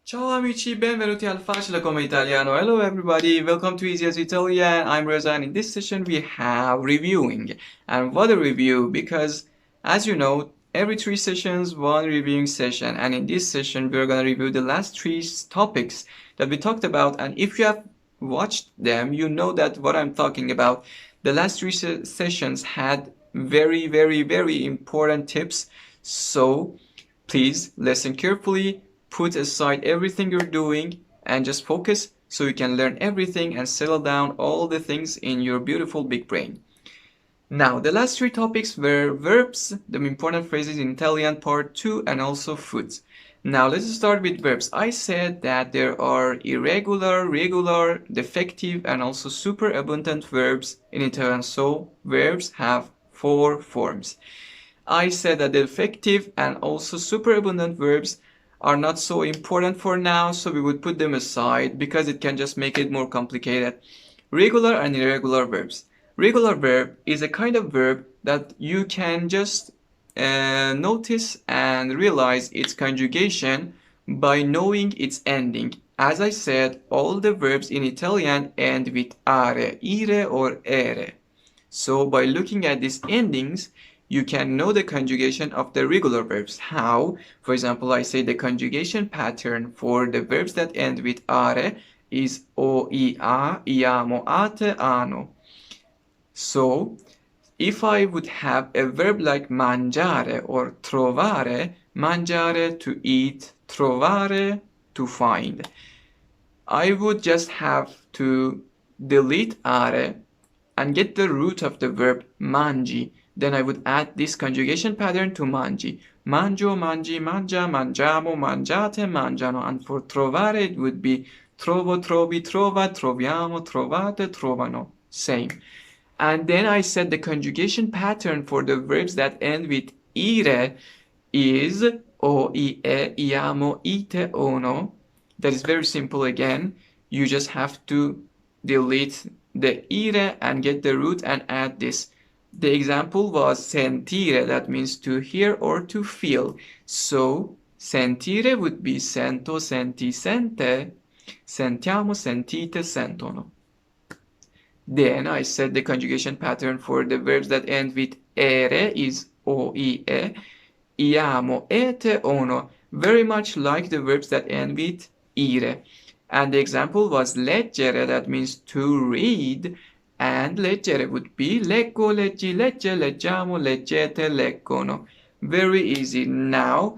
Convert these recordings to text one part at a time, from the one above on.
Ciao amici, benvenuti al Facile come Italiano. Hello everybody, welcome to Easy as Italian. I'm Reza and in this session we have reviewing. And what a review, because as you know, every 3 sessions, one reviewing session. And in this session, we're going to review the last 3 topics that we talked about. And if you have watched them, you know that what I'm talking about. The last 3 sessions had very important tips. So please listen carefully, put aside everything you're doing and just focus so you can learn everything and settle down all the things in your beautiful big brain. Now, the last 3 topics were verbs, the important phrases in Italian part 2, and also foods. Now, let's start with verbs. I said that there are irregular, regular, defective, and also superabundant verbs in Italian. So, verbs have 4 forms. I said that the defective and also superabundant verbs are not so important for now, so we would put them aside because it can just make it more complicated. Regular and irregular verbs. Regular verb is a kind of verb that you can just notice and realize its conjugation by knowing its ending. As I said, all the verbs in Italian end with ire or ere. So by looking at these endings, you can know the conjugation of the regular verbs. How? For example, I say the conjugation pattern for the verbs that end with are is o, I, a, iamo, ate, ano. So, if I would have a verb like mangiare or trovare, mangiare to eat, trovare to find, I would just have to delete are and get the root of the verb mangi. Then I would add this conjugation pattern to mangi. Mangio, mangi, mangia, mangiamo, mangiate, mangiano. And for trovare it would be trovo, trovi, trova, troviamo, trovate, trovano. Same. And then I said the conjugation pattern for the verbs that end with ire is o, I, e, iamo, ite, ono. That is very simple again. You just have to delete the ire and get the root and add this. The example was sentire, that means to hear or to feel. So sentire would be sento, senti, sente, sentiamo, sentite, sentono. Then I said the conjugation pattern for the verbs that end with ere is o, I, e, iamo, ete, ono. Very much like the verbs that end with ire. And the example was leggere, that means to read, and leggere would be leggo, leggi, legge, leggiamo, leggete, leggono. Very easy. Now,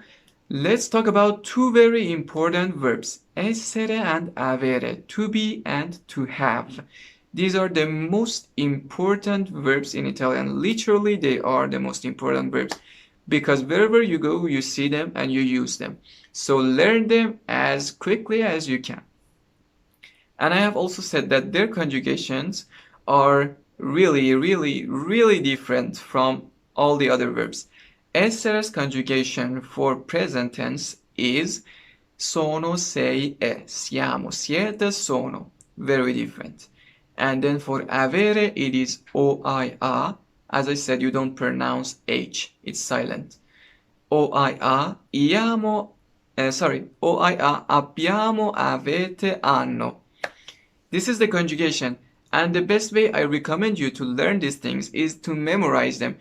let's talk about 2 very important verbs, essere and avere, to be and to have. These are the most important verbs in Italian. Literally, they are the most important verbs because wherever you go, you see them and you use them. So learn them as quickly as you can. And I have also said that their conjugations are really different from all the other verbs. Essere's conjugation for present tense is sono, sei, e. Siamo, siete, sono. Very different. And then for avere, it is o, I, a. As I said, you don't pronounce H. It's silent. O, I, a, iamo, o, I, a, abbiamo, avete, hanno. This is the conjugation. And the best way I recommend you to learn these things is to memorize them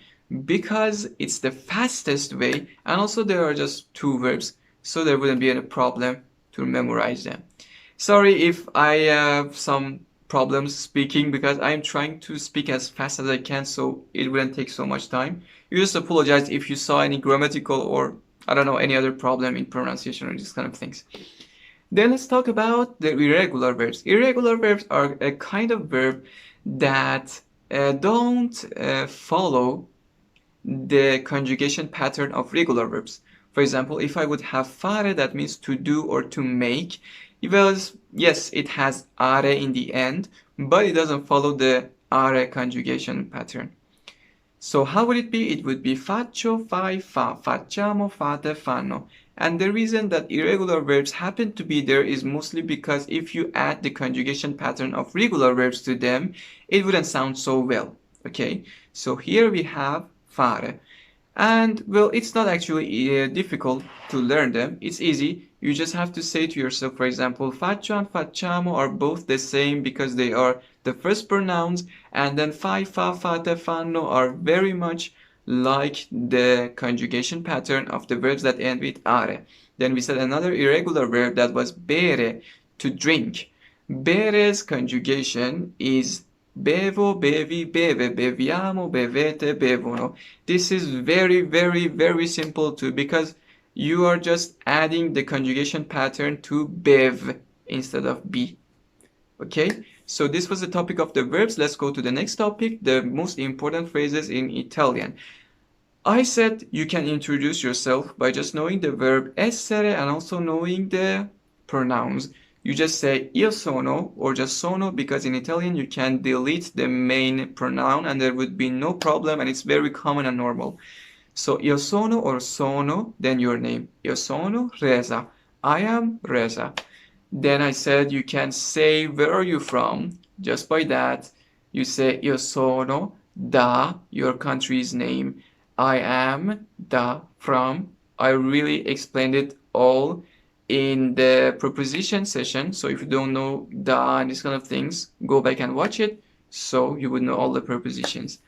because it's the fastest way. And also there are just 2 verbs, so there wouldn't be any problem to memorize them. Sorry if I have some problems speaking because I'm trying to speak as fast as I can so it wouldn't take so much time. You just apologize if you saw any grammatical or I don't know any other problem in pronunciation or these kind of things. Then let's talk about the irregular verbs. Irregular verbs are a kind of verb that don't follow the conjugation pattern of regular verbs. For example, if I would have fare, that means to do or to make. Yes, it has are in the end, but it doesn't follow the are conjugation pattern. So how would it be? It would be faccio, fai, fa, facciamo, fate, fanno. And the reason that irregular verbs happen to be there is mostly because if you add the conjugation pattern of regular verbs to them, it wouldn't sound so well. Okay, so here we have fare. And well, it's not actually difficult to learn them. It's easy. you just have to say to yourself, for example, faccio and facciamo are both the same because they are the first pronouns, and then fai, fa, fate, fanno are very much like the conjugation pattern of the verbs that end with are. Then we said another irregular verb that was bere, to drink. Bere's conjugation is bevo, bevi, beve, beviamo, bevete, bevono. This is very, very, very simple too, because you are just adding the conjugation pattern to bev instead of be. Okay, so this was the topic of the verbs. Let's go to the next topic, the most important phrases in Italian. I said you can introduce yourself by just knowing the verb essere and also knowing the pronouns. You just say io sono or just sono, because in Italian you can delete the main pronoun and there would be no problem, and it's very common and normal. So io sono or sono, then your name. Io sono Reza. I am Reza. Then I said you can say where are you from. Just by that, you say io sono da your country's name. I am da from. I really explained it all in the preposition session. So if you don't know da and these kind of things, go back and watch it so you would know all the prepositions.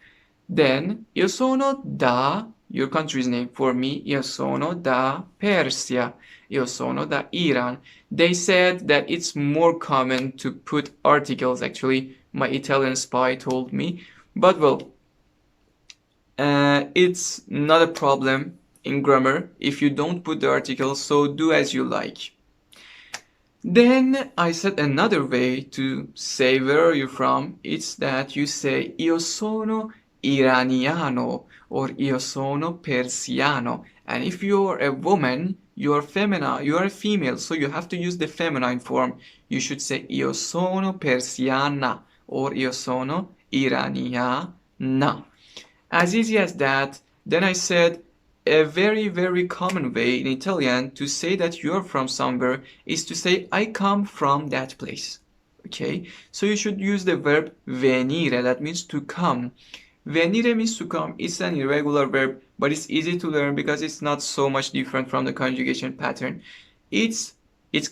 Then io sono da your country's name. For me, io sono da Persia. Io sono da Iran. They said that it's more common to put articles, actually. My Italian spy told me. But well, it's not a problem in grammar if you don't put the article, so do as you like. Then I said another way to say where are you from. It's that you say io sono iraniano or io sono persiano. And if you're a woman, you're feminine, you are a female, so you have to use the feminine form. You should say io sono persiana or io sono iraniana. As easy as that. Then I said a very, very common way in Italian to say that you're from somewhere is to say I come from that place. Okay, so you should use the verb venire, that means to come. Venire means to come. It's an irregular verb, but it's easy to learn because it's not so much different from the conjugation pattern. Its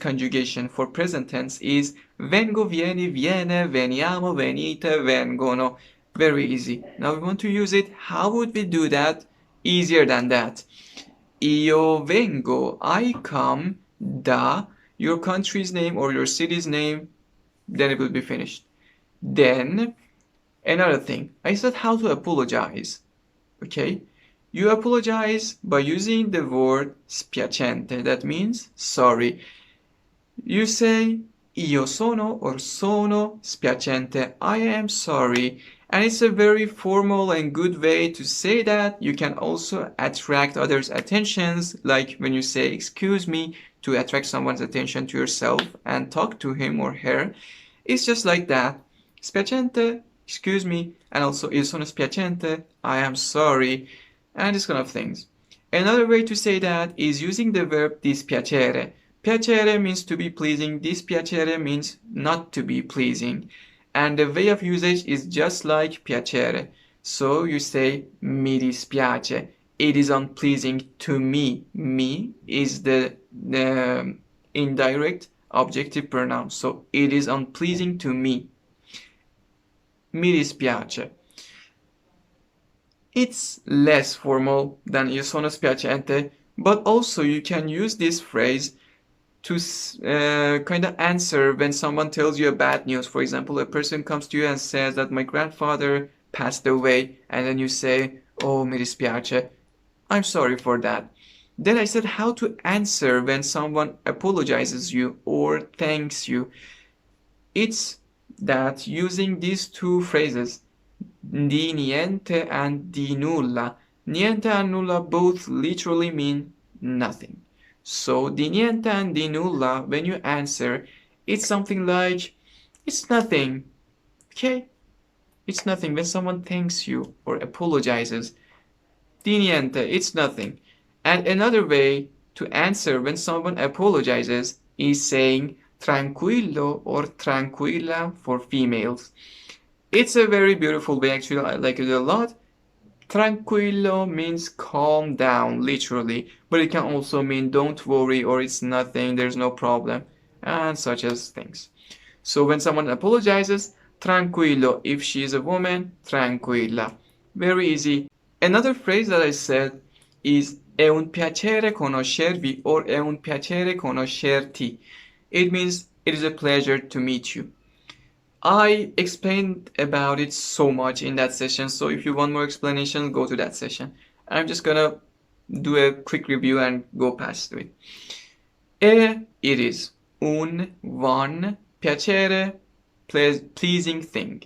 conjugation for present tense is vengo, vieni, viene, veniamo, venite, vengono. Very easy. Now we want to use it. How would we do that? Easier than that. Io vengo, I come da your country's name or your city's name, then it will be finished. Then another thing, I said how to apologize. Okay, you apologize by using the word spiacente, that means sorry. You say io sono or sono spiacente, I am sorry. And it's a very formal and good way to say that. You can also attract others' attentions, like when you say excuse me, to attract someone's attention to yourself and talk to him or her. It's just like that. Spiacente, excuse me, and also io sono spiacente, I am sorry, and this kind of things. Another way to say that is using the verb dispiacere. Piacere means to be pleasing, dispiacere means not to be pleasing. And the way of usage is just like piacere. So you say mi dispiace. It is unpleasing to me. Me is the indirect objective pronoun. So it is unpleasing to me. Mi dispiace. It's less formal than io sono spiacente, but also you can use this phrase to kind of answer when someone tells you a bad news. For example, a person comes to you and says that my grandfather passed away, and then you say, oh, mi dispiace, I'm sorry for that. Then I said how to answer when someone apologizes you or thanks you. It's that using these two phrases, di niente and di nulla. Niente and nulla both literally mean nothing. So di niente and di nulla, when you answer, it's something like, it's nothing. Okay? It's nothing. When someone thanks you or apologizes, di niente, it's nothing. And another way to answer when someone apologizes is saying tranquillo or tranquilla for females. It's a very beautiful way, actually. I like it a lot. Tranquilo means calm down, literally, but it can also mean don't worry or it's nothing, there's no problem, and such as things. So when someone apologizes, tranquillo. If she is a woman, tranquilla. Very easy. Another phrase that I said is è un piacere conoscervi or è un piacere conoscerti. It means it is a pleasure to meet you. I explained about it so much in that session, so if you want more explanation, go to that session. I'm just gonna do a quick review and go past it. It is one piacere, pleasing thing.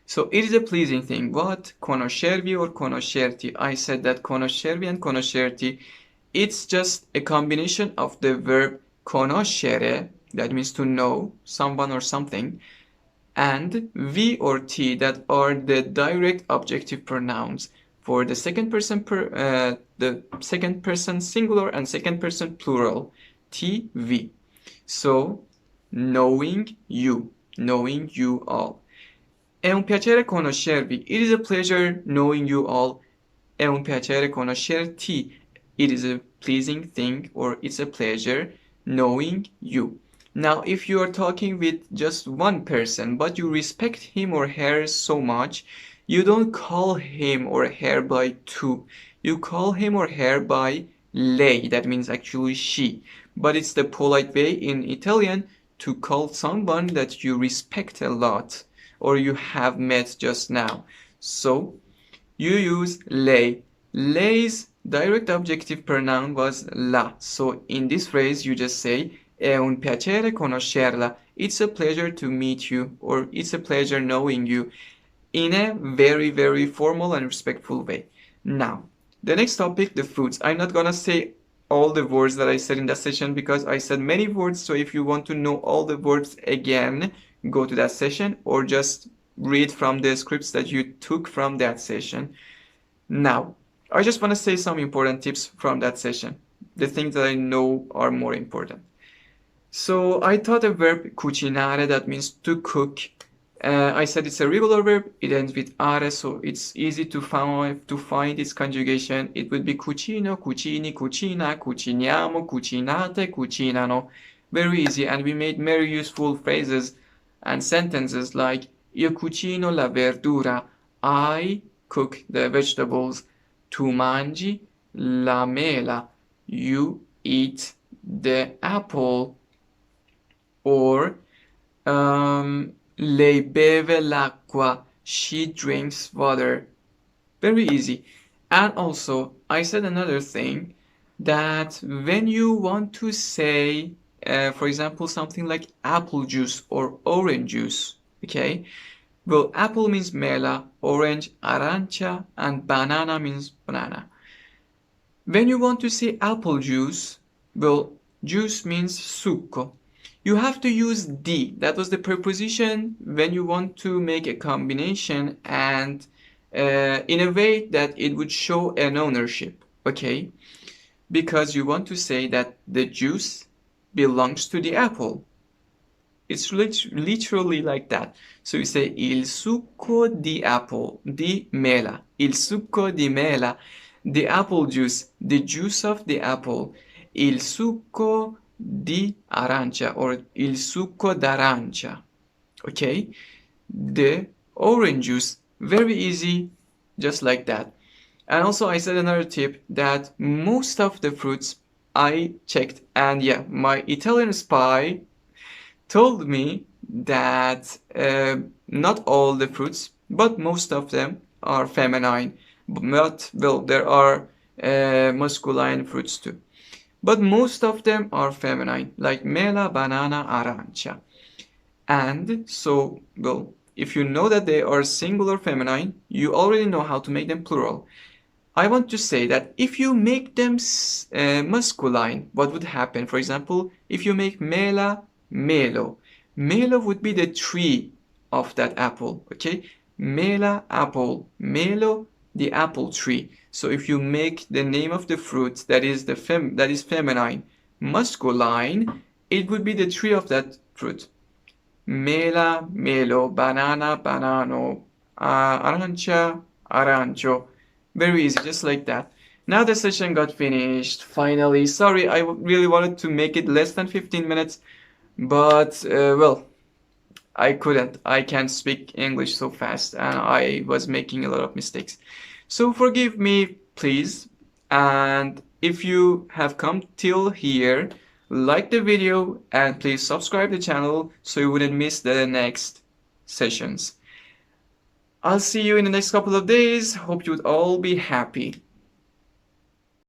So it is a pleasing thing. What? Conoscervi or conoscerti. I said that conoscervi and conoscerti, it's just a combination of the verb conoscere, that means to know someone or something, and vi or ti, that are the direct objective pronouns for the second person singular and second person plural, ti, vi. So knowing you all. È un piacere conoscervi. It is a pleasure knowing you all. È un piacere conoscerti. It is a pleasing thing or it's a pleasure knowing you. Now, if you are talking with just one person, but you respect him or her so much, you don't call him or her by tu. You call him or her by lei. That means actually she. But it's the polite way in Italian to call someone that you respect a lot or you have met just now. So you use lei. Lei's direct objective pronoun was la. So in this phrase you just say è un piacere conoscerla. It's a pleasure to meet you or it's a pleasure knowing you in a very, very formal and respectful way. Now, the next topic, the foods. I'm not gonna say all the words that I said in that session because I said many words. So if you want to know all the words again, go to that session or just read from the scripts that you took from that session. Now, I just want to say some important tips from that session, the things that I know are more important. So I taught a verb cucinare, that means to cook. I said it's a regular verb, it ends with are, so it's easy to find its conjugation. It would be cucino, cucini, cucina, cuciniamo, cucinate, cucinano. Very easy, and we made very useful phrases and sentences like io cucino la verdura, I cook the vegetables, tu mangi la mela, you eat the apple, or lei beve l'acqua, she drinks water. Very easy. And also, I said another thing, that when you want to say, for example, something like apple juice or orange juice, okay? Well, apple means mela, orange, arancia, and banana means banana. When you want to say apple juice, well, juice means succo. You have to use di. That was the preposition when you want to make a combination and in a way that it would show an ownership, okay? Because you want to say that the juice belongs to the apple. It's literally like that. So you say il succo di apple, di mela. Il succo di mela, the apple juice, the juice of the apple. Il succo di arancia or il succo d'arancia. Okay? The orange juice, very easy, just like that. And also I said another tip that most of the fruits I checked, and yeah, my Italian spy told me that not all the fruits, but most of them are feminine. But, well, there are masculine fruits too. But most of them are feminine, like mela, banana, arancia. And so, well, if you know that they are singular feminine, you already know how to make them plural. I want to say that if you make them masculine, what would happen? For example, if you make mela, melo. Melo would be the tree of that apple, okay? Mela, apple. Melo, the apple tree. So if you make the name of the fruit that is feminine masculine, it would be the tree of that fruit. Mela, melo, banana, banano, arancia, arancio. Very easy, just like that. Now the session got finished. Finally, sorry, I really wanted to make it less than 15 minutes, but well, I couldn't. I can't speak English so fast, and I was making a lot of mistakes. So forgive me, please. And if you have come till here, like the video and please subscribe the channel so you wouldn't miss the next sessions. I'll see you in the next couple of days. Hope you'd all be happy.